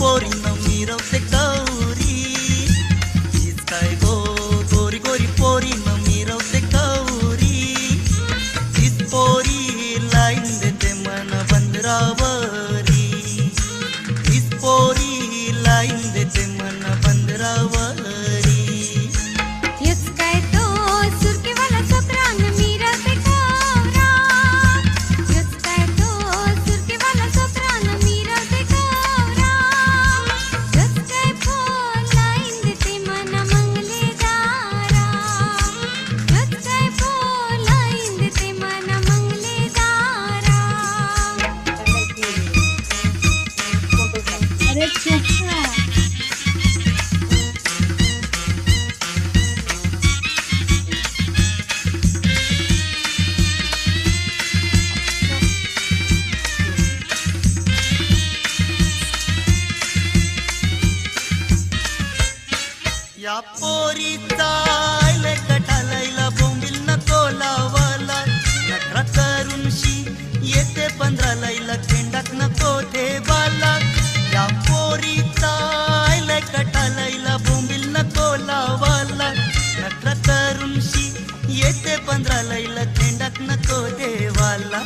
पोरीनं मिरवते गौरी. हीच काय गो गोरी गोरी पोरीनं मिरवते गौरी. हीच पोरी लाईन देते मन बंदरावरी. हीच पोरी लाईन देते मन बंदरावरी. हेच काय तो सुरकेवाला सोकरान मिरवते गौरा. हेच काय तो सुरकेवाला सोकरान मिरवते गौरा. हेच काय फुल लाईन देते मन मंगलेदारा. हेच काय फुल लाईन देते मन मंगलेदारा. अरे चुप. या पोरीचा कटालायला बोंबील नको लावाला. नखरा करूनशी येते 15 लाईला खेंडात नको ठेवाला. या पोरीचा कटालायला बोंबील नको लावाला. नखरा करूनशी येते 15 लाईला खेंडात नको ठेवाला.